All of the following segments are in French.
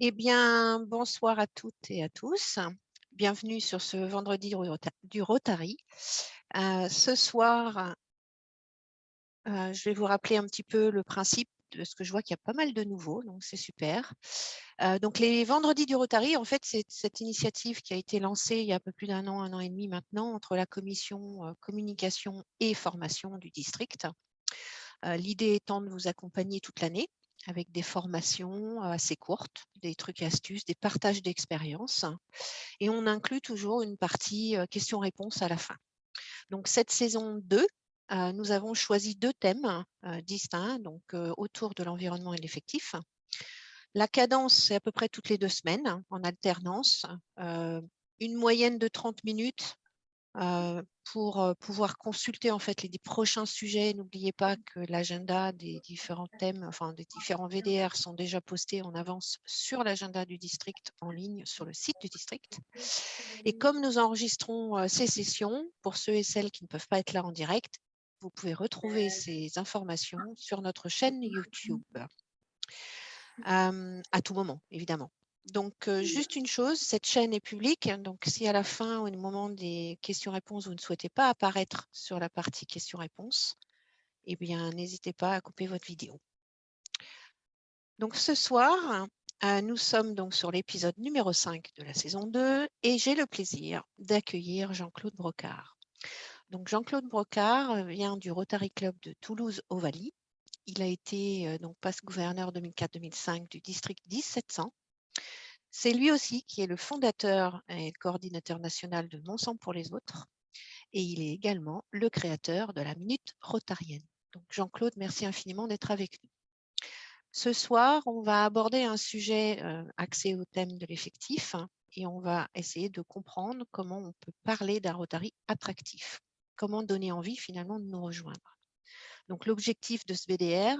Eh bien, bonsoir à toutes et à tous. Bienvenue sur ce vendredi du Rotary. Ce soir, je vais vous rappeler un petit peu le principe de ce que je vois qu'il y a pas mal de nouveaux, donc c'est super. Donc les vendredis du Rotary, en fait, c'est cette initiative qui a été lancée il y a un peu plus d'un an et demi maintenant, entre la commission communication et formation du district. L'idée étant de vous accompagner toute l'année avec des formations assez courtes, des trucs et astuces, des partages d'expériences. Et on inclut toujours une partie questions-réponses à la fin. Donc cette saison 2, nous avons choisi deux thèmes distincts, donc autour de l'environnement et de l'effectif. La cadence, c'est à peu près toutes les 2 semaines, en alternance. Une moyenne de 30 minutes pour pouvoir consulter en fait les prochains sujets. N'oubliez pas que l'agenda des différents thèmes, enfin des différents VDR sont déjà postés en avance sur l'agenda du district en ligne sur le site du district. Et comme nous enregistrons ces sessions, pour ceux et celles qui ne peuvent pas être là en direct, vous pouvez retrouver ces informations sur notre chaîne YouTube à tout moment, évidemment. Donc, juste une chose, cette chaîne est publique, donc si à la fin ou au moment des questions-réponses, vous ne souhaitez pas apparaître sur la partie questions-réponses, eh bien, n'hésitez pas à couper votre vidéo. Donc, ce soir, nous sommes donc sur l'épisode numéro 5 de la saison 2 et j'ai le plaisir d'accueillir Jean-Claude Brocard. Donc, Jean-Claude Brocard vient du Rotary Club de Toulouse-Ovalie. Il a été donc passe-gouverneur 2004-2005 du district 1700. C'est lui aussi qui est le fondateur et coordinateur national de Mon sang pour les autres. Et il est également le créateur de la Minute Rotarienne. Donc Jean-Claude, merci infiniment d'être avec nous. Ce soir, on va aborder un sujet axé au thème de l'effectif et on va essayer de comprendre comment on peut parler d'un Rotary attractif. Comment donner envie finalement de nous rejoindre. Donc l'objectif de ce VDR,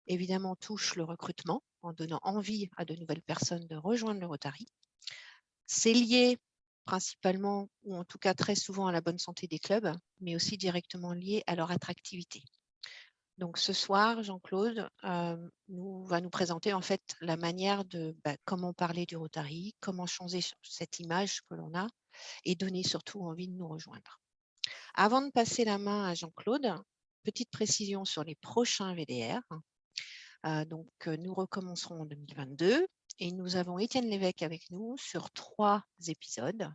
évidemment, touche le recrutement en donnant envie à de nouvelles personnes de rejoindre le Rotary. C'est lié principalement, ou en tout cas très souvent, à la bonne santé des clubs, mais aussi directement lié à leur attractivité. Donc ce soir, Jean-Claude va nous présenter en fait la manière de comment parler du Rotary, comment changer cette image que l'on a et donner surtout envie de nous rejoindre. Avant de passer la main à Jean-Claude, petite précision sur les prochains VDR. Nous recommencerons en 2022 et nous avons Étienne Lévesque avec nous sur 3 épisodes.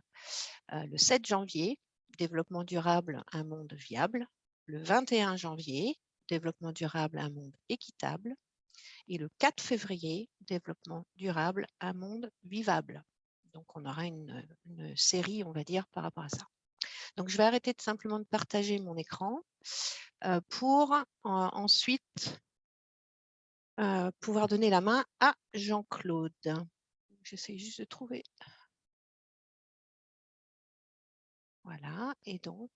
Le 7 janvier, développement durable, un monde viable. Le 21 janvier, développement durable, un monde équitable. Et le 4 février, développement durable, un monde vivable. Donc, on aura une série, on va dire, par rapport à ça. Donc, je vais arrêter simplement de partager mon écran pour ensuite pouvoir donner la main à Jean-Claude. J'essaie juste de trouver. Voilà, et donc,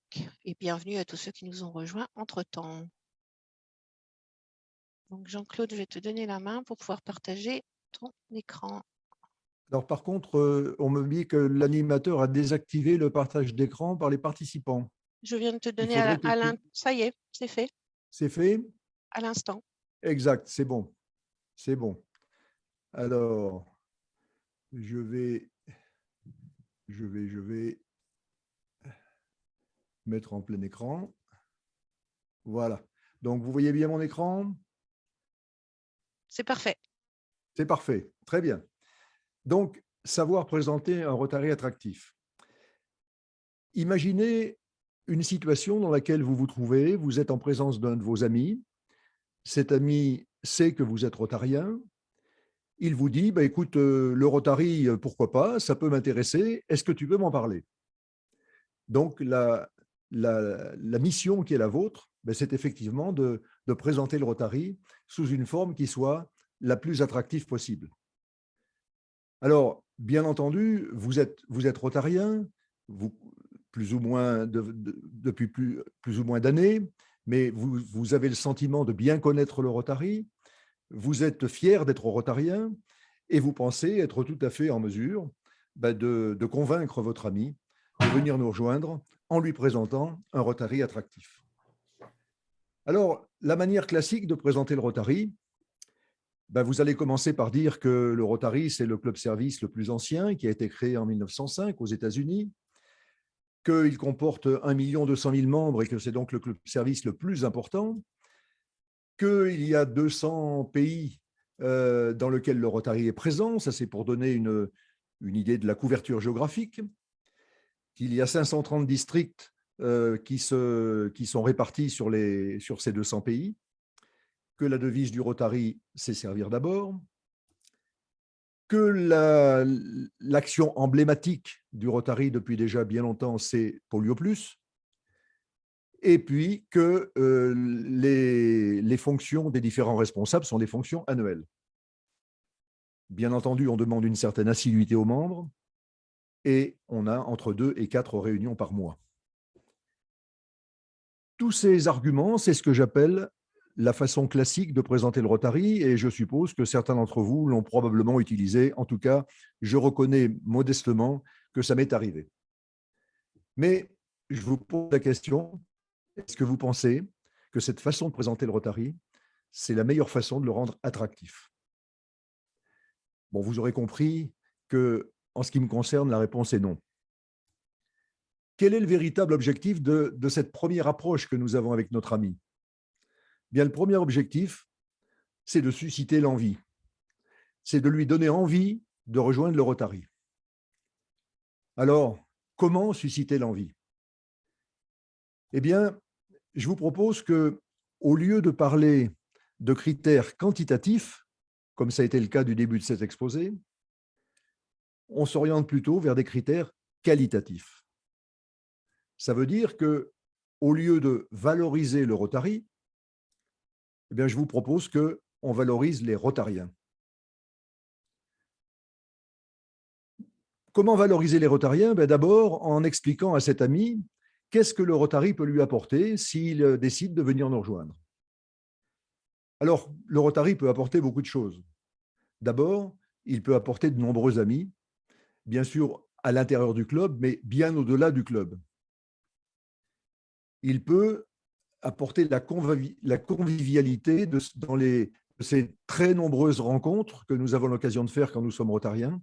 et bienvenue à tous ceux qui nous ont rejoints entre-temps. Donc Jean-Claude, je vais te donner la main pour pouvoir partager ton écran. Alors, par contre, on me dit que l'animateur a désactivé le partage d'écran par les participants. Je viens de te Il donner faudrait que ça y est, c'est fait, c'est fait? à l'instant. Exact, c'est bon. C'est bon. Alors, je vais mettre en plein écran. Voilà. Donc, vous voyez bien mon écran? C'est parfait. C'est parfait. Très bien. Donc, savoir présenter un Rotary attractif. Imaginez une situation dans laquelle vous vous trouvez, vous êtes en présence d'un de vos amis. Cet ami sait que vous êtes rotarien. Il vous dit, bah, écoute, le Rotary, pourquoi pas, ça peut m'intéresser, est-ce que tu peux m'en parler? Donc, la mission qui est la vôtre, ben, c'est effectivement de présenter le Rotary sous une forme qui soit la plus attractive possible. Alors, bien entendu, vous êtes rotarien, vous, plus ou moins depuis plus ou moins d'années, mais vous avez le sentiment de bien connaître le Rotary, vous êtes fier d'être rotarien et vous pensez être tout à fait en mesure de convaincre votre ami de venir nous rejoindre en lui présentant un Rotary attractif. Alors, la manière classique de présenter le Rotary, Ben, vous allez commencer par dire que le Rotary, c'est le club-service le plus ancien, qui a été créé en 1905 aux États-Unis, qu'il comporte 1 200 000 membres et que c'est donc le club-service le plus important, qu'il y a 200 pays dans lesquels le Rotary est présent, ça c'est pour donner une idée de la couverture géographique, qu'il y a 530 districts qui sont répartis sur ces 200 pays, que la devise du Rotary, c'est servir d'abord, que l'action emblématique du Rotary depuis déjà bien longtemps, c'est Polio Plus, et puis que les fonctions des différents responsables sont des fonctions annuelles. Bien entendu, on demande une certaine assiduité aux membres et on a entre 2 et 4 réunions par mois. Tous ces arguments, c'est ce que j'appelle la façon classique de présenter le Rotary et je suppose que certains d'entre vous l'ont probablement utilisé. En tout cas, je reconnais modestement que ça m'est arrivé. Mais je vous pose la question, est-ce que vous pensez que cette façon de présenter le Rotary, c'est la meilleure façon de le rendre attractif? Bon, vous aurez compris que, en ce qui me concerne, la réponse est non. Quel est le véritable objectif de cette première approche que nous avons avec notre ami? Bien, le premier objectif, c'est de susciter l'envie. C'est de lui donner envie de rejoindre le Rotary. Alors, comment susciter l'envie? Eh bien, je vous propose que, au lieu de parler de critères quantitatifs, comme ça a été le cas du début de cet exposé, on s'oriente plutôt vers des critères qualitatifs. Ça veut dire que, au lieu de valoriser le Rotary, eh bien, je vous propose qu'on valorise les Rotariens. Comment valoriser les Rotariens? D'abord, en expliquant à cet ami qu'est-ce que le Rotary peut lui apporter s'il décide de venir nous rejoindre. Alors, le Rotary peut apporter beaucoup de choses. D'abord, il peut apporter de nombreux amis, bien sûr à l'intérieur du club, mais bien au-delà du club. Il peut apporter la convivialité de ces très nombreuses rencontres que nous avons l'occasion de faire quand nous sommes rotariens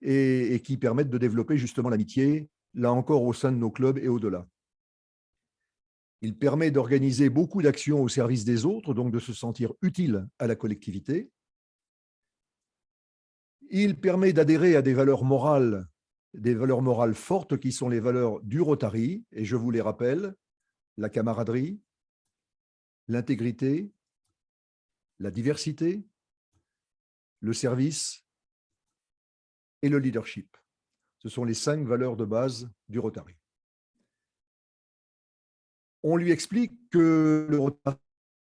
et qui permettent de développer justement l'amitié, là encore au sein de nos clubs et au-delà. Il permet d'organiser beaucoup d'actions au service des autres, donc de se sentir utile à la collectivité. Il permet d'adhérer à des valeurs morales fortes qui sont les valeurs du Rotary, et je vous les rappelle, la camaraderie, l'intégrité, la diversité, le service et le leadership. Ce sont les 5 valeurs de base du Rotary. On lui explique que le Rotary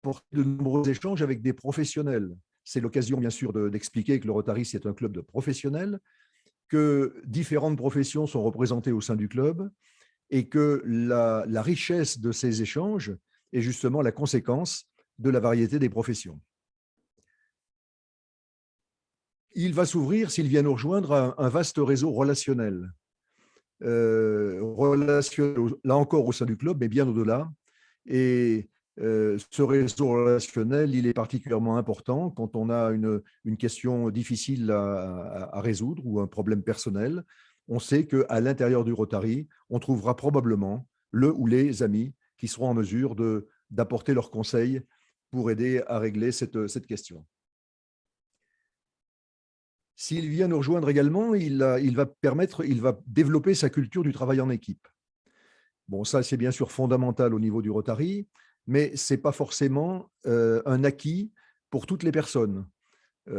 apporte de nombreux échanges avec des professionnels. C'est l'occasion, bien sûr, d'expliquer que le Rotary, c'est un club de professionnels, que différentes professions sont représentées au sein du club et que la richesse de ces échanges est justement la conséquence de la variété des professions. Il va s'ouvrir, s'il vient nous rejoindre, à un vaste réseau relationnel. Relationnel, là encore au sein du club, mais bien au-delà. Et ce réseau relationnel, il est particulièrement important quand on a une question difficile à résoudre ou un problème personnel. On sait qu'à l'intérieur du Rotary, on trouvera probablement le ou les amis qui seront en mesure d'apporter leurs conseils pour aider à régler cette question. S'il vient nous rejoindre également, il va développer sa culture du travail en équipe. Bon, ça, c'est bien sûr fondamental au niveau du Rotary, mais ce n'est pas forcément un acquis pour toutes les personnes.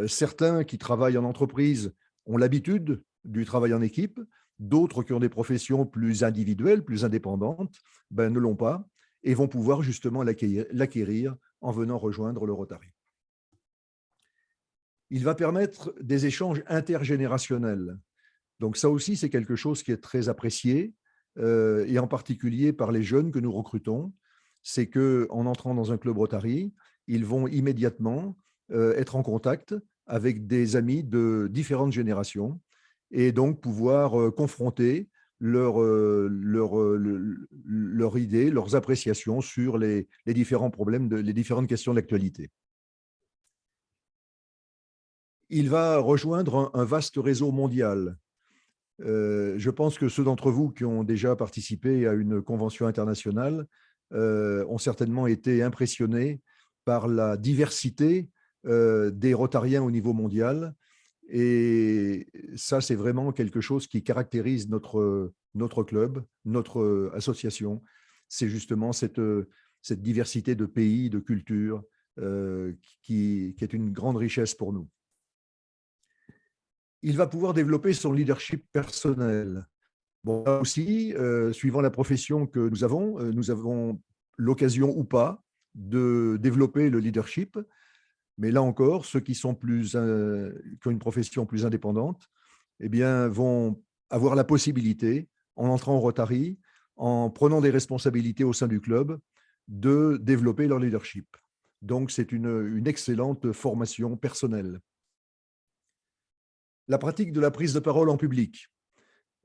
Certains qui travaillent en entreprise ont l'habitude du travail en équipe, d'autres qui ont des professions plus individuelles, plus indépendantes, ne l'ont pas et vont pouvoir justement l'acquérir en venant rejoindre le Rotary. Il va permettre des échanges intergénérationnels. Donc ça aussi, c'est quelque chose qui est très apprécié, et en particulier par les jeunes que nous recrutons. C'est qu'en entrant dans un club Rotary, ils vont immédiatement être en contact avec des amis de différentes générations et donc pouvoir confronter leurs idées, leurs appréciations sur les différents problèmes, les différentes questions d'actualité. il va rejoindre un vaste réseau mondial. Je pense que ceux d'entre vous qui ont déjà participé à une convention internationale ont certainement été impressionnés par la diversité des Rotariens au niveau mondial. Et ça, c'est vraiment quelque chose qui caractérise notre club, notre association. C'est justement cette diversité de pays, de cultures, qui est une grande richesse pour nous. Il va pouvoir développer son leadership personnel. Bon, là aussi, suivant la profession que nous avons l'occasion ou pas de développer le leadership. Mais là encore, ceux qui ont une profession plus indépendante, eh bien, vont avoir la possibilité, en entrant au Rotary, en prenant des responsabilités au sein du club, de développer leur leadership. Donc, c'est une excellente formation personnelle. La pratique de la prise de parole en public,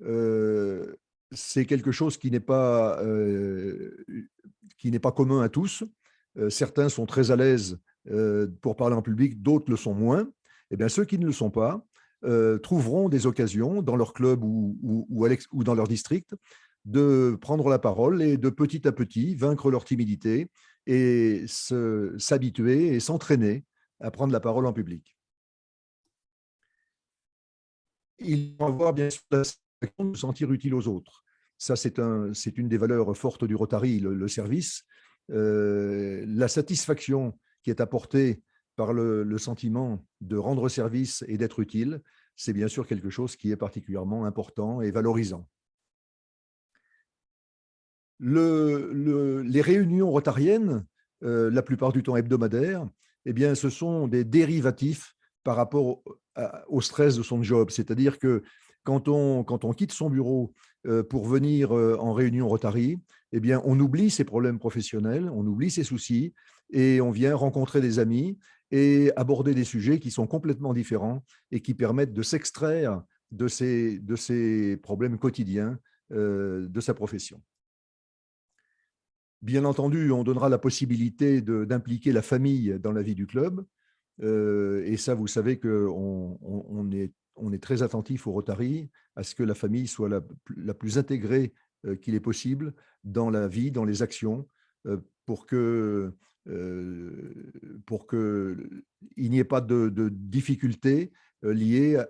c'est quelque chose qui n'est pas commun à tous. Certains sont très à l'aise pour parler en public, d'autres le sont moins. Eh bien, ceux qui ne le sont pas trouveront des occasions dans leur club ou dans leur district de prendre la parole et de petit à petit vaincre leur timidité et s'habituer et s'entraîner à prendre la parole en public. Ils vont avoir bien sûr la satisfaction de se sentir utile aux autres. Ça, c'est une des valeurs fortes du Rotary, le service. La satisfaction qui est apportée par le sentiment de rendre service et d'être utile, c'est bien sûr quelque chose qui est particulièrement important et valorisant. Les réunions rotariennes, la plupart du temps hebdomadaires, eh bien, ce sont des dérivatifs par rapport au stress de son job. C'est-à-dire que quand on quitte son bureau pour venir en réunion Rotary, eh bien, on oublie ses problèmes professionnels, on oublie ses soucis et on vient rencontrer des amis et aborder des sujets qui sont complètement différents et qui permettent de s'extraire de ces problèmes quotidiens de sa profession. Bien entendu, on donnera la possibilité d'impliquer la famille dans la vie du club. Et ça, vous savez qu'on est très attentif au Rotary à ce que la famille soit la plus intégrée qu'il est possible dans la vie, dans les actions, pour qu'il n'y ait pas de difficultés liées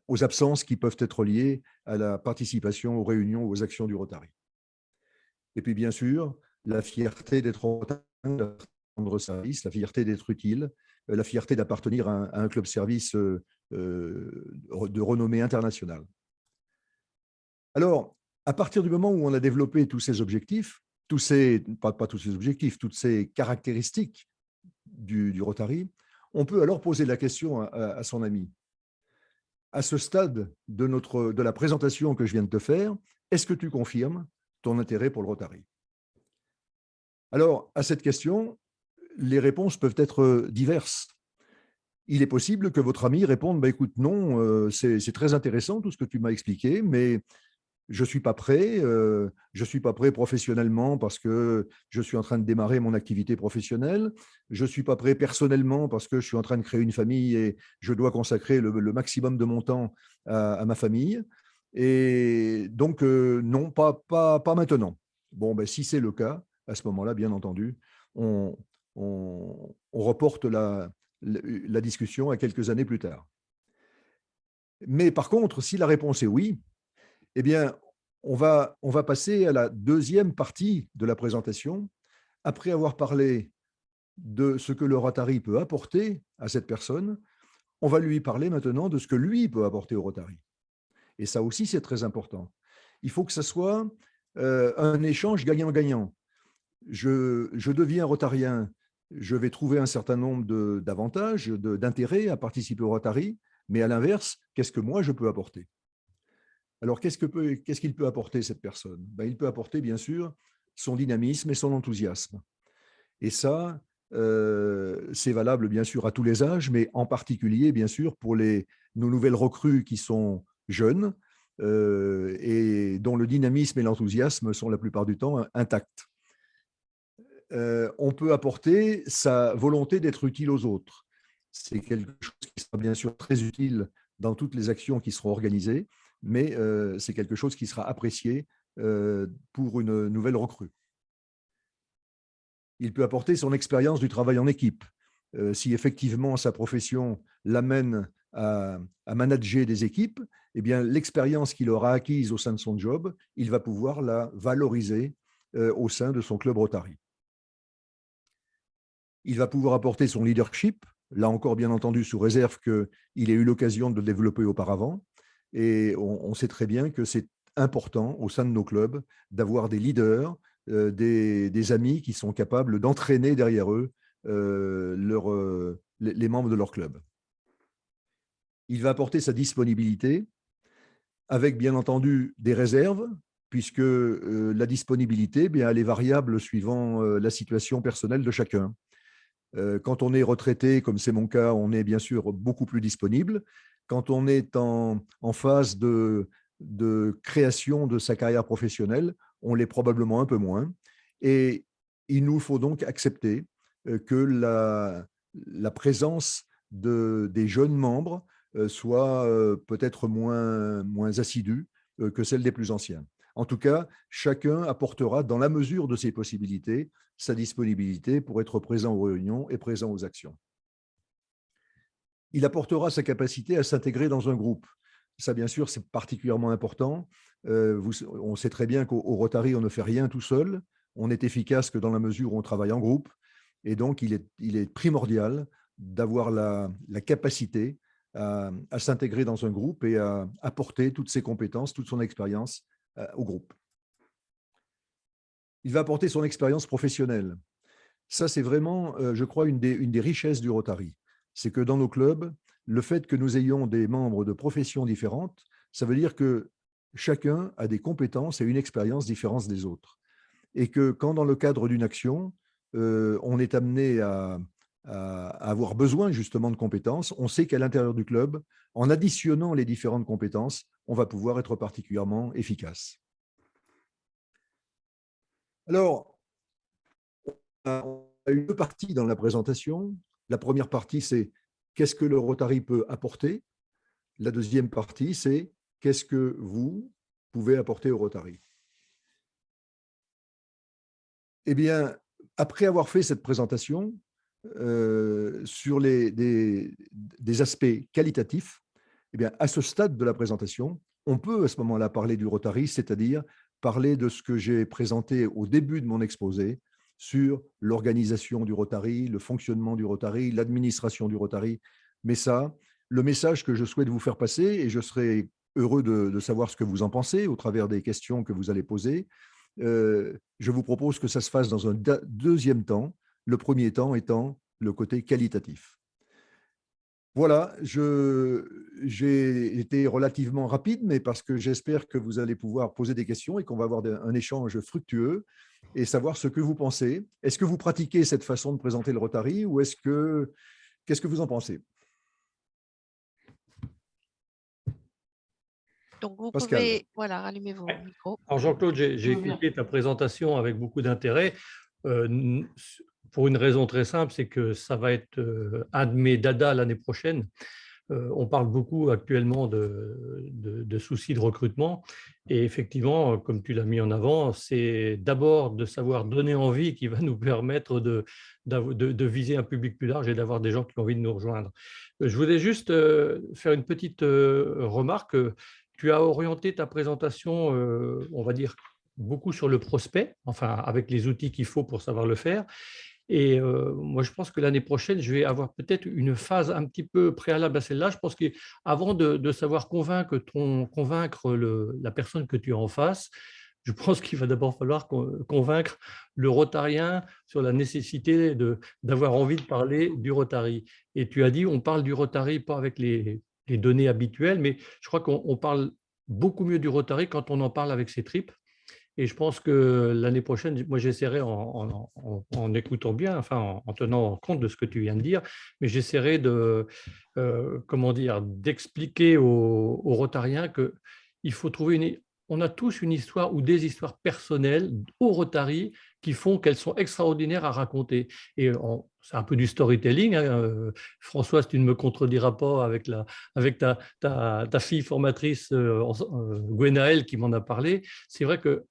aux absences qui peuvent être liées à la participation aux réunions, aux actions du Rotary. Et puis, bien sûr, la fierté d'être au Rotary, de rendre service, la fierté d'être utile, la fierté d'appartenir à un club service de renommée internationale. Alors, à partir du moment où on a développé tous ces objectifs, pas tous ces objectifs, toutes ces caractéristiques du Rotary, on peut alors poser la question à son ami. À ce stade de la présentation que je viens de te faire, est-ce que tu confirmes ton intérêt pour le Rotary? Alors, à cette question, les réponses peuvent être diverses. Il est possible que votre ami réponde bah, « Écoute, non, c'est très intéressant tout ce que tu m'as expliqué, mais je ne suis pas prêt. Je ne suis pas prêt professionnellement parce que je suis en train de démarrer mon activité professionnelle. Je ne suis pas prêt personnellement parce que je suis en train de créer une famille et je dois consacrer le maximum de mon temps à ma famille. Et donc, non, pas maintenant. » Bon, ben, si c'est le cas, à ce moment-là, bien entendu, on reporte la discussion à quelques années plus tard. Mais par contre, si la réponse est oui, eh bien, on va passer à la deuxième partie de la présentation. Après avoir parlé de ce que le Rotary peut apporter à cette personne, on va lui parler maintenant de ce que lui peut apporter au Rotary. Et ça aussi, c'est très important. Il faut que ce soit un échange gagnant-gagnant. Je deviens rotarien, je vais trouver un certain nombre d'avantages, d'intérêts à participer au Rotary, mais à l'inverse, qu'est-ce que moi je peux apporter? Alors, qu'est-ce qu'il peut apporter, cette personne? Ben, il peut apporter, bien sûr, son dynamisme et son enthousiasme. Et ça, c'est valable, bien sûr, à tous les âges, mais en particulier, bien sûr, pour nos nouvelles recrues qui sont jeunes et dont le dynamisme et l'enthousiasme sont la plupart du temps intacts. On peut apporter sa volonté d'être utile aux autres. C'est quelque chose qui sera bien sûr très utile dans toutes les actions qui seront organisées, mais c'est quelque chose qui sera apprécié pour une nouvelle recrue. Il peut apporter son expérience du travail en équipe. Si effectivement sa profession l'amène à manager des équipes, eh bien, l'expérience qu'il aura acquise au sein de son job, il va pouvoir la valoriser au sein de son club Rotary. Il va pouvoir apporter son leadership, là encore bien entendu sous réserve qu'il ait eu l'occasion de le développer auparavant. Et on sait très bien que c'est important au sein de nos clubs d'avoir des leaders, des amis qui sont capables d'entraîner derrière eux les membres de leur club. Il va apporter sa disponibilité avec bien entendu des réserves, puisque la disponibilité, bien, elle est variable suivant la situation personnelle de chacun. Quand on est retraité, comme c'est mon cas, on est bien sûr beaucoup plus disponible. Quand on est en phase de création de sa carrière professionnelle, on l'est probablement un peu moins. Et il nous faut donc accepter que la présence des jeunes membres soit peut-être moins assidue que celle des plus anciens. En tout cas, chacun apportera, dans la mesure de ses possibilités, sa disponibilité pour être présent aux réunions et présent aux actions. Il apportera sa capacité à s'intégrer dans un groupe. Ça, bien sûr, c'est particulièrement important. On sait très bien qu'au Rotary, on ne fait rien tout seul. On est efficace que dans la mesure où on travaille en groupe. Et donc, il est primordial d'avoir la capacité à s'intégrer dans un groupe et à apporter toutes ses compétences, toute son expérience au groupe. Il va apporter son expérience professionnelle. Ça, c'est vraiment, je crois, une des richesses du Rotary. C'est que dans nos clubs, le fait que nous ayons des membres de professions différentes, ça veut dire que chacun a des compétences et une expérience différente des autres. Et que quand, dans le cadre d'une action, on est amené à avoir besoin justement de compétences, on sait qu'à l'intérieur du club, en additionnant les différentes compétences, on va pouvoir être particulièrement efficace. Alors, on a eu deux parties dans la présentation. La première partie, c'est qu'est-ce que le Rotary peut apporter. La deuxième partie, c'est qu'est-ce que vous pouvez apporter au Rotary. Eh bien, après avoir fait cette présentation sur des aspects qualitatifs, eh bien, à ce stade de la présentation, on peut à ce moment-là parler du Rotary, c'est-à-dire parler de ce que j'ai présenté au début de mon exposé sur l'organisation du Rotary, le fonctionnement du Rotary, l'administration du Rotary. Mais ça, le message que je souhaite vous faire passer, et je serai heureux de savoir ce que vous en pensez au travers des questions que vous allez poser, je vous propose que ça se fasse dans un deuxième temps, le premier temps étant le côté qualitatif. Voilà, j'ai été relativement rapide, mais parce que j'espère que vous allez pouvoir poser des questions et qu'on va avoir un échange fructueux et savoir ce que vous pensez. Est-ce que vous pratiquez cette façon de présenter le Rotary ou qu'est-ce que vous en pensez? Donc, vous Pascal. pouvez allumer vos micros. Alors Jean-Claude, j'ai écouté ta présentation avec beaucoup d'intérêt. Pour une raison très simple, c'est que ça va être un de mes dadas l'année prochaine. On parle beaucoup actuellement de soucis de recrutement. Et effectivement, comme tu l'as mis en avant, c'est d'abord de savoir donner envie qui va nous permettre de viser un public plus large et d'avoir des gens qui ont envie de nous rejoindre. Je voulais juste faire une petite remarque. Tu as orienté ta présentation, on va dire, beaucoup sur le prospect, enfin avec les outils qu'il faut pour savoir le faire. Et moi, je pense que l'année prochaine, je vais avoir peut-être une phase un petit peu préalable à celle-là. Je pense qu'avant de savoir convaincre la personne que tu as en face, je pense qu'il va d'abord falloir convaincre le Rotarien sur la nécessité d'avoir envie de parler du Rotary. Et tu as dit, on parle du Rotary pas avec les données habituelles, mais je crois qu'on parle beaucoup mieux du Rotary quand on en parle avec ses tripes. Et je pense que l'année prochaine, moi j'essaierai en écoutant bien, enfin en tenant compte de ce que tu viens de dire, mais j'essaierai comment dire, d'expliquer aux Rotariens qu'il faut trouver on a tous une histoire ou des histoires personnelles au Rotary qui font qu'elles sont extraordinaires à raconter. Et c'est un peu du storytelling. Françoise, tu ne me contrediras pas avec ta fille formatrice, Gwenaëlle, qui m'en a parlé. C'est vrai que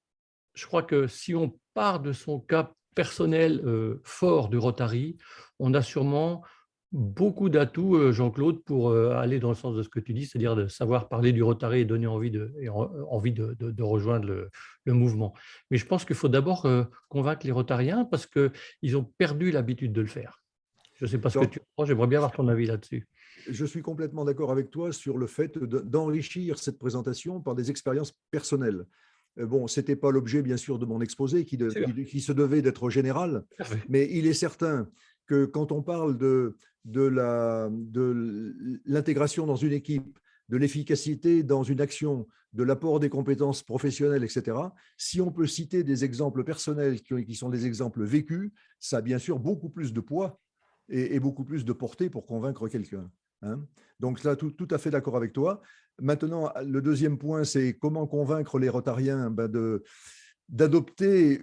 je crois que si on part de son cas personnel fort du Rotary, on a sûrement beaucoup d'atouts, Jean-Claude, pour aller dans le sens de ce que tu dis, c'est-à-dire de savoir parler du Rotary et donner envie de rejoindre le mouvement. Mais je pense qu'il faut d'abord convaincre les Rotariens parce qu'ils ont perdu l'habitude de le faire. Je ne sais pas ce que tu penses, j'aimerais bien avoir ton avis là-dessus. Je suis complètement d'accord avec toi sur le fait d'enrichir cette présentation par des expériences personnelles. Bon, ce n'était pas l'objet, bien sûr, de mon exposé qui se devait d'être général, mais il est certain que quand on parle de l'intégration dans une équipe, de l'efficacité dans une action, de l'apport des compétences professionnelles, etc., si on peut citer des exemples personnels qui sont des exemples vécus, ça a bien sûr beaucoup plus de poids et beaucoup plus de portée pour convaincre quelqu'un. Hein. Donc là, tout à fait d'accord avec toi. Maintenant, le deuxième point, c'est comment convaincre les Rotariens d'adopter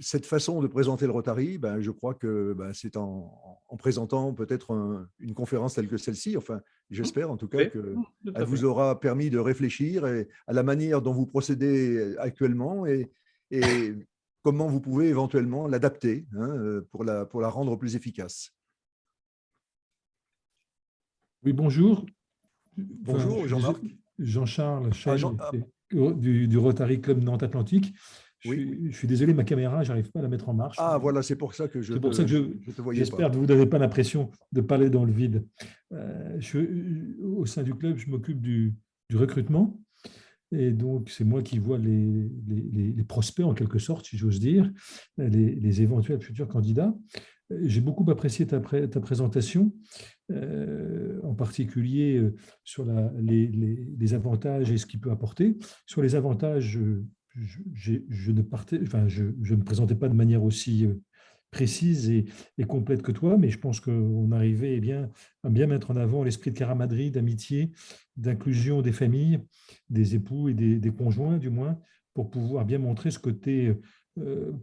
cette façon de présenter le Rotary. Je crois que c'est en présentant peut-être une conférence telle que celle-ci, enfin, j'espère en tout cas qu'elle vous aura permis de réfléchir à la manière dont vous procédez actuellement et comment vous pouvez éventuellement l'adapter pour la rendre plus efficace. Oui, bonjour. Bonjour, Jean-Marc. Jean-Charles du Rotary Club Nantes Atlantique. Je suis désolé, ma caméra, je n'arrive pas à la mettre en marche. Ah, voilà, c'est pour ça que je te voyais. J'espère que vous n'avez pas l'impression de parler dans le vide. Au sein du club, je m'occupe du recrutement. Et donc, c'est moi qui vois les prospects, en quelque sorte, si j'ose dire, les éventuels futurs candidats. J'ai beaucoup apprécié ta présentation, en particulier sur les avantages et ce qu'il peut apporter. Sur les avantages, je ne présentais pas de manière aussi précise et complète que toi, mais je pense qu'on arrivait à bien mettre en avant l'esprit de camaraderie, d'amitié, d'inclusion des familles, des époux et des conjoints, du moins, pour pouvoir bien montrer ce côté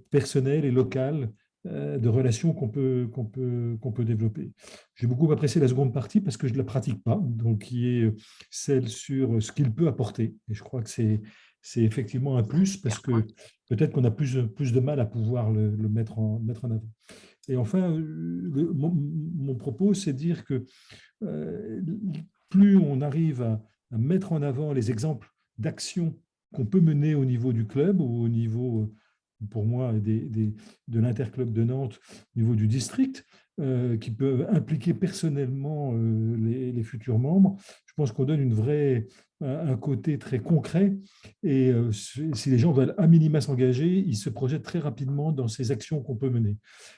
personnel et local de relations qu'on peut développer. J'ai beaucoup apprécié la seconde partie parce que je ne la pratique pas, donc qui est celle sur ce qu'il peut apporter. Et je crois que c'est effectivement un plus parce que peut-être qu'on a plus de mal à pouvoir le mettre en avant. Et enfin, mon propos, c'est de dire que plus on arrive à mettre en avant les exemples d'actions qu'on peut mener au niveau du club ou au niveau, pour moi, de l'interclub de Nantes, au niveau du district, qui peuvent impliquer personnellement les futurs membres, je pense qu'on donne un côté très concret et si les gens veulent à minima s'engager, ils se projettent très rapidement dans ces actions qu'on peut mener.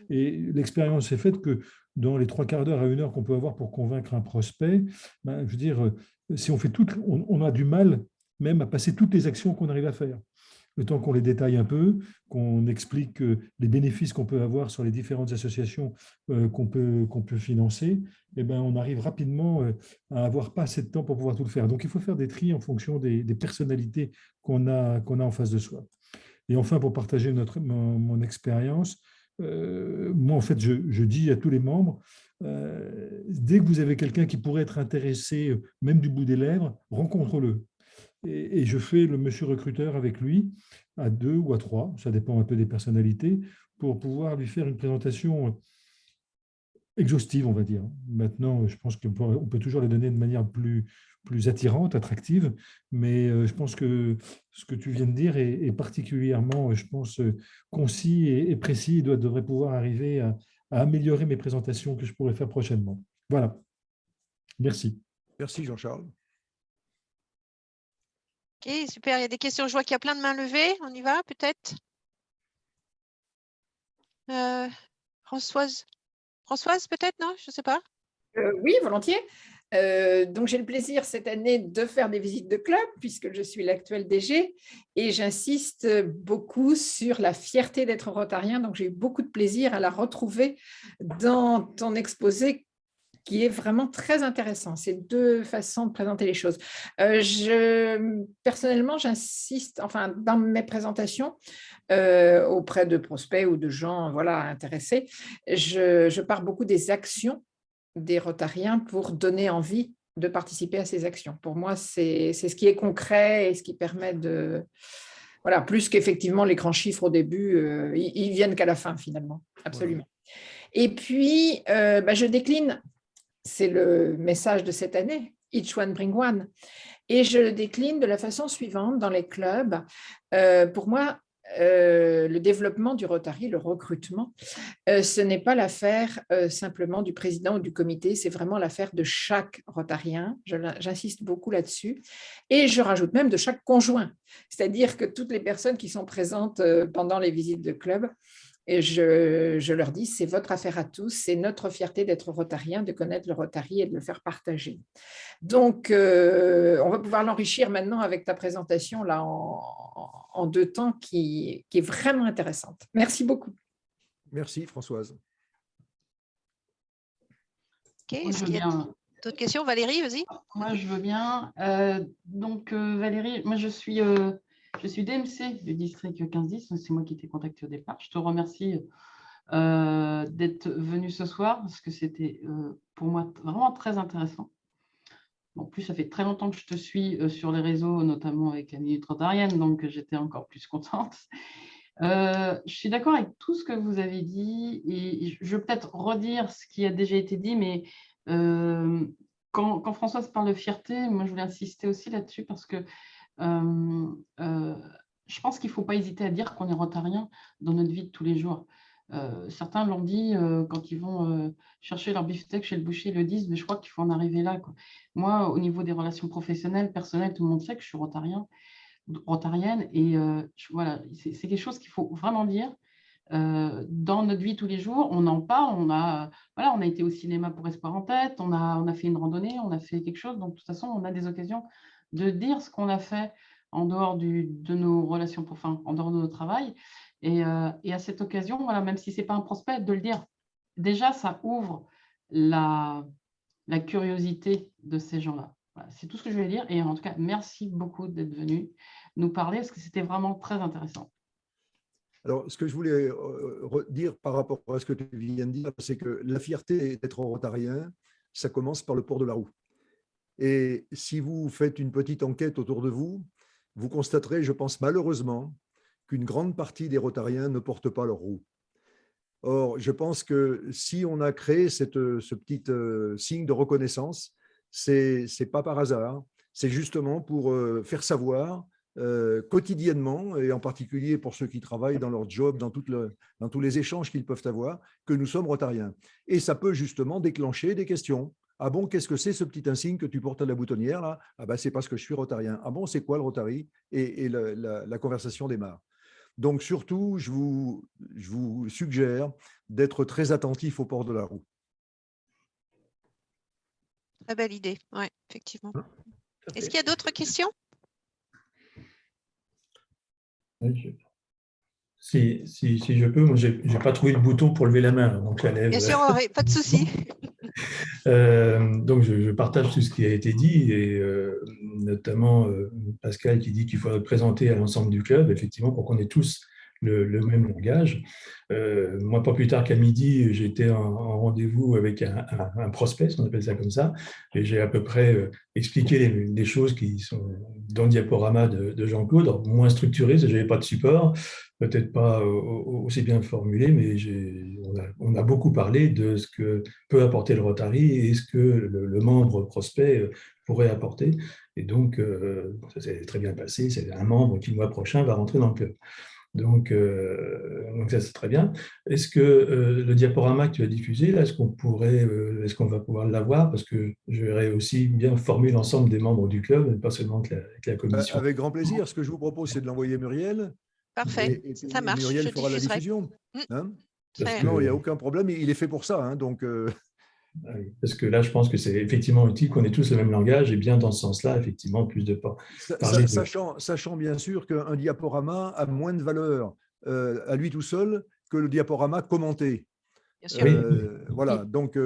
Et l'expérience est faite que dans les 3/4 d'heure à 1 heure qu'on peut avoir pour convaincre un prospect, je veux dire, si on fait on a du mal même à passer toutes les actions qu'on arrive à faire. Le temps qu'on les détaille un peu, qu'on explique les bénéfices qu'on peut avoir sur les différentes associations qu'on peut financer, on arrive rapidement à avoir pas assez de temps pour pouvoir tout le faire. Donc, il faut faire des tris en fonction des personnalités qu'on a en face de soi. Et enfin, pour partager mon expérience, moi, en fait, je dis à tous les membres, dès que vous avez quelqu'un qui pourrait être intéressé, même du bout des lèvres, rencontre-le. Et je fais le monsieur recruteur avec lui, à 2 ou à 3, ça dépend un peu des personnalités, pour pouvoir lui faire une présentation exhaustive, on va dire. Maintenant, je pense qu'on peut toujours les donner de manière plus attirante, attractive, mais je pense que ce que tu viens de dire est particulièrement, je pense, concis et précis, devrait pouvoir arriver à améliorer mes présentations que je pourrais faire prochainement. Voilà. Merci. Merci Jean-Charles. Ok, super. Il y a des questions. Je vois qu'il y a plein de mains levées. On y va, peut-être. Françoise, peut-être, non? Je ne sais pas. Oui, volontiers. Donc, j'ai le plaisir cette année de faire des visites de club puisque je suis l'actuel DG et j'insiste beaucoup sur la fierté d'être rotarien. Donc, j'ai eu beaucoup de plaisir à la retrouver dans ton exposé qui est vraiment très intéressant. C'est deux façons de présenter les choses. Personnellement, j'insiste, enfin, dans mes présentations, auprès de prospects ou de gens voilà, intéressés, je pars beaucoup des actions des Rotariens pour donner envie de participer à ces actions. Pour moi, c'est ce qui est concret et ce qui permet de… Voilà, plus qu'effectivement les grands chiffres au début, ils viennent qu'à la fin finalement, absolument. Voilà. Et puis, je décline, c'est le message de cette année, Each One Bring One. Et je le décline de la façon suivante dans les clubs. Pour moi, le développement du Rotary, le recrutement, ce n'est pas l'affaire simplement du président ou du comité, c'est vraiment l'affaire de chaque Rotarien, j'insiste beaucoup là-dessus, et je rajoute même de chaque conjoint, c'est-à-dire que toutes les personnes qui sont présentes pendant les visites de club, et je leur dis, c'est votre affaire à tous, c'est notre fierté d'être Rotarien, de connaître le Rotary et de le faire partager. Donc, on va pouvoir l'enrichir maintenant avec ta présentation là en 2 temps qui est vraiment intéressante. Merci beaucoup. Merci Françoise. Ok, est-ce qu'il y a d'autres questions? Valérie, vas-y. Moi, je veux bien. Valérie, moi, je suis DMC du district 1510, c'est moi qui t'ai contacté au départ. Je te remercie d'être venu ce soir parce que c'était pour moi vraiment très intéressant. En plus, ça fait très longtemps que je te suis sur les réseaux, notamment avec la Minute Rotarienne, donc j'étais encore plus contente. Je suis d'accord avec tout ce que vous avez dit et je vais peut-être redire ce qui a déjà été dit, mais quand Françoise parle de fierté, moi je voulais insister aussi là-dessus parce que je pense qu'il ne faut pas hésiter à dire qu'on est rotarien dans notre vie de tous les jours. Certains l'ont dit quand ils vont chercher leur beefsteak chez le boucher, ils le disent, mais je crois qu'il faut en arriver là, quoi. Moi, au niveau des relations professionnelles, personnelles, tout le monde sait que je suis rotarienne et voilà, c'est quelque chose qu'il faut vraiment dire. Dans notre vie tous les jours, on en parle, on a été au cinéma pour Espoir en tête, on a fait une randonnée, on a fait quelque chose, donc de toute façon, on a des occasions de dire ce qu'on a fait en dehors de nos relations, en dehors de notre travail. Et à cette occasion, voilà, même si ce n'est pas un prospect, de le dire. Déjà, ça ouvre la curiosité de ces gens-là. Voilà, c'est tout ce que je voulais dire. Et en tout cas, merci beaucoup d'être venu nous parler parce que c'était vraiment très intéressant. Alors, ce que je voulais dire par rapport à ce que tu viens de dire, c'est que la fierté d'être rotarien, ça commence par le port de la roue. Et si vous faites une petite enquête autour de vous, vous constaterez, je pense malheureusement, qu'une grande partie des rotariens ne portent pas leur roue. Or, je pense que si on a créé ce petit signe de reconnaissance, ce n'est pas par hasard, c'est justement pour faire savoir quotidiennement, et en particulier pour ceux qui travaillent dans leur job, dans tous les échanges qu'ils peuvent avoir, que nous sommes rotariens. Et ça peut justement déclencher des questions. Ah bon, qu'est-ce que c'est ce petit insigne que tu portes à la boutonnière là? Ah ben, c'est parce que je suis rotarien. Ah bon, c'est quoi le Rotary? Et la conversation démarre. Donc surtout, je vous suggère d'être très attentif au port de la roue. Très belle idée, oui, effectivement. Est-ce qu'il y a d'autres questions? Si je peux, moi, je n'ai pas trouvé le bouton pour lever la main. Donc je lève. Bien sûr, pas de souci. Donc, je partage tout ce qui a été dit, et notamment Pascal qui dit qu'il faudrait présenter à l'ensemble du club, effectivement, pour qu'on ait tous le même langage. Moi, pas plus tard qu'à midi, j'étais en rendez-vous avec un prospect, on appelle ça comme ça, et j'ai à peu près expliqué les choses qui sont dans le diaporama de Jean-Claude, moins structuré, je n'avais pas de support, peut-être pas aussi bien formulé, mais on a beaucoup parlé de ce que peut apporter le Rotary et ce que le membre prospect pourrait apporter. Et donc, ça s'est très bien passé. C'est un membre qui, le mois prochain, va rentrer dans le club. Donc ça, c'est très bien. Est-ce que le diaporama que tu as diffusé, là, est-ce qu'on va pouvoir l'avoir? Parce que je verrai aussi bien former l'ensemble des membres du club, et pas seulement avec la commission. Avec grand plaisir. Ce que je vous propose, c'est de l'envoyer Muriel. Parfait, ça marche. Muriel je fera la diffuserai. diffusion. Hein? Très Non, il n'y a aucun problème. Il est fait pour ça. Hein, donc, parce que là, je pense que c'est effectivement utile qu'on ait tous le même langage et bien dans ce sens-là, effectivement, plus de parler. Sachant bien sûr qu'un diaporama a moins de valeur à lui tout seul que le diaporama commenté. Bien sûr. Voilà. Donc,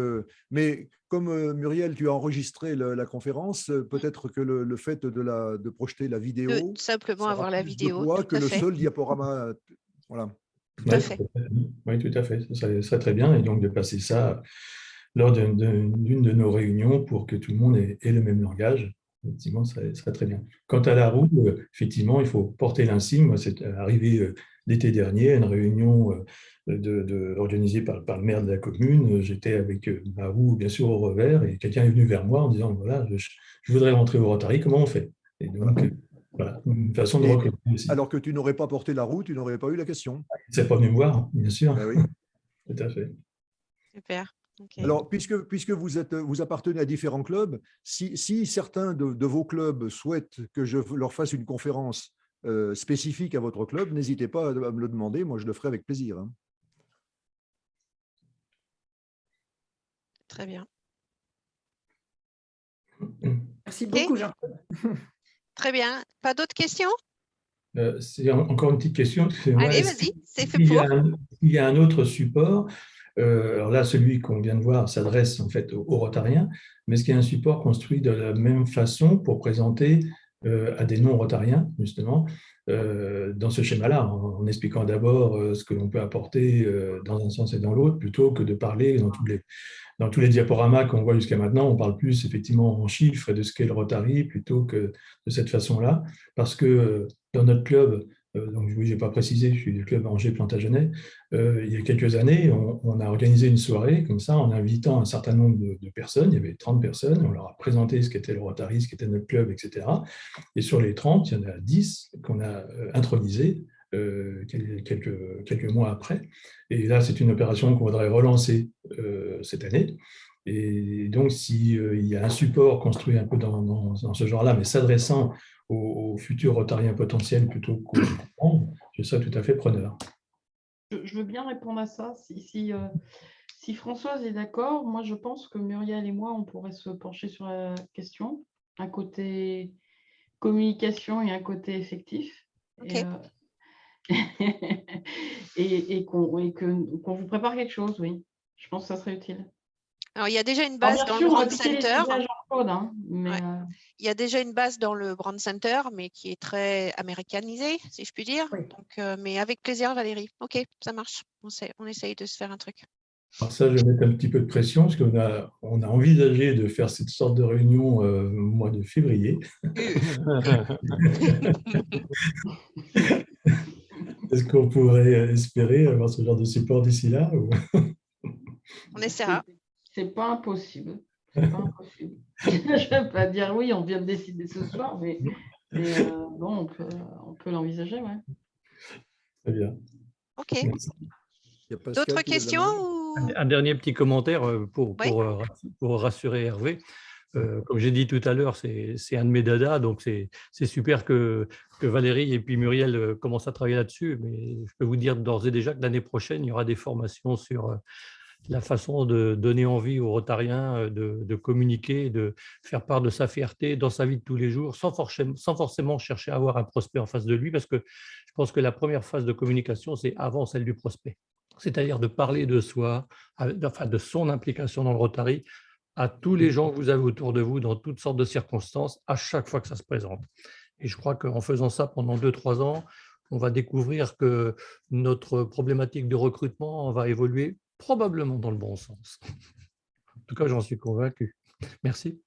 mais comme Muriel, tu as enregistré la conférence, peut-être que le fait de projeter la vidéo, Simplement ça avoir aura la plus de vidéo, poids tout que à le fait. seul diaporama. Voilà. Tout à fait. Oui, tout à fait. Ça serait très bien. Et donc, de passer ça lors d'une de nos réunions pour que tout le monde ait le même langage. Effectivement, ça serait très bien. Quant à la roue, effectivement, il faut porter l'insigne. Moi, c'est arrivé l'été dernier à une réunion organisée par le maire de la commune. J'étais avec ma roue, bien sûr, au revers, et quelqu'un est venu vers moi en disant, voilà, je voudrais rentrer au Rotary, comment on fait? Et donc, voilà, une façon de Et recruter aussi. alors que tu n'aurais pas porté la roue, tu n'aurais pas eu la question. C'est pas venu me voir, bien sûr. Ben oui. Tout à fait. Super. Okay. Alors, puisque vous appartenez à différents clubs, si certains de vos clubs souhaitent que je leur fasse une conférence spécifique à votre club, n'hésitez pas à me le demander. Moi, je le ferai avec plaisir. Hein. Très bien. Merci beaucoup, Jean-Claude. Très bien. Pas d'autres questions? C'est encore une petite question. Allez, vas-y, c'est fait pour. pour. Il y a un autre support. Alors là, celui qu'on vient de voir s'adresse en fait aux Rotariens, mais est-ce qu'il y a un support construit de la même façon pour présenter à des non-Rotariens, justement, dans ce schéma-là, en expliquant d'abord ce que l'on peut apporter dans un sens et dans l'autre, plutôt que de parler dans tous les diaporamas qu'on voit jusqu'à maintenant, on parle plus effectivement en chiffres et de ce qu'est le Rotary plutôt que de cette façon-là, parce que dans notre club, donc oui, je n'ai pas précisé, je suis du club Angers-Plantagenet, il y a quelques années, on a organisé une soirée comme ça en invitant un certain nombre de personnes, il y avait 30 personnes, on leur a présenté ce qu'était le Rotary, ce qu'était notre club, etc. Et sur les 30, il y en a 10 qu'on a intronisés quelques mois après. Et là, c'est une opération qu'on voudrait relancer cette année. Et donc, s'il y a un support construit un peu dans ce genre-là, mais s'adressant aux futurs Rotariens potentiels plutôt qu'aux membres, je serais tout à fait preneur. Je veux bien répondre à ça. Si Françoise est d'accord, moi, je pense que Muriel et moi, on pourrait se pencher sur la question. Un côté communication et un côté effectif. Okay. Et qu'on vous prépare quelque chose, oui. Je pense que ça serait utile. Alors, il y a déjà une base dans le Brand Center. Hein, mais ouais. Il y a déjà une base dans le Brand Center, mais qui est très américanisée, si je puis dire. Oui. Donc, mais avec plaisir, Valérie. OK, ça marche. On essaye de se faire un truc. Alors ça, je vais mettre un petit peu de pression, parce qu'on a envisagé de faire cette sorte de réunion au mois de février. Est-ce qu'on pourrait espérer avoir ce genre de support d'ici là ou... On essaiera. C'est pas impossible. C'est pas impossible. Je ne vais pas dire oui, on vient de décider ce soir, mais bon, on peut l'envisager, ouais. Très bien. OK. D'autres questions ou... Un dernier petit commentaire pour rassurer Hervé. Comme j'ai dit tout à l'heure, c'est un de mes dadas, donc c'est super que Valérie et puis Muriel commencent à travailler là-dessus, mais je peux vous dire d'ores et déjà que l'année prochaine, il y aura des formations sur la façon de donner envie aux Rotariens de communiquer, de faire part de sa fierté dans sa vie de tous les jours, sans forcément chercher à avoir un prospect en face de lui, parce que je pense que la première phase de communication, c'est avant celle du prospect. C'est-à-dire de parler de soi, enfin de son implication dans le Rotary, à tous les gens que vous avez autour de vous, dans toutes sortes de circonstances, à chaque fois que ça se présente. Et je crois qu'en faisant ça pendant 2-3 ans, on va découvrir que notre problématique de recrutement va évoluer probablement dans le bon sens. En tout cas, j'en suis convaincu. Merci.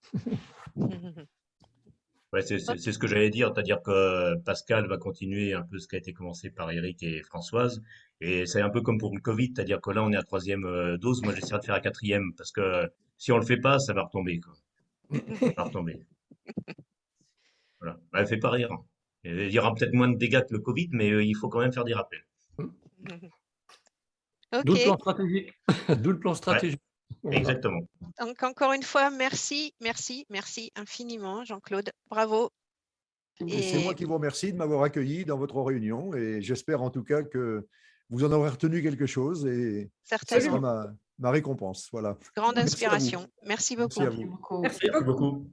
Ouais, c'est ce que j'allais dire, c'est-à-dire que Pascal va continuer un peu ce qui a été commencé par Eric et Françoise, et c'est un peu comme pour le Covid, c'est-à-dire que là on est à 3e dose, moi j'essaierai de faire la 4e, parce que si on le fait pas, ça va retomber, quoi. Ça va retomber. Voilà. Bah, elle fait pas rire. Il y aura peut-être moins de dégâts que le Covid, mais il faut quand même faire des rappels. Okay. D'où le plan stratégique. D'où le plan stratégique. Ouais, voilà. exactement. Donc, encore une fois, merci infiniment, Jean-Claude. Bravo. Et c'est moi qui vous remercie de m'avoir accueilli dans votre réunion et j'espère en tout cas que vous en aurez retenu quelque chose et ça sera ma récompense. Voilà. Grande inspiration. Merci beaucoup. Merci à vous. Merci beaucoup.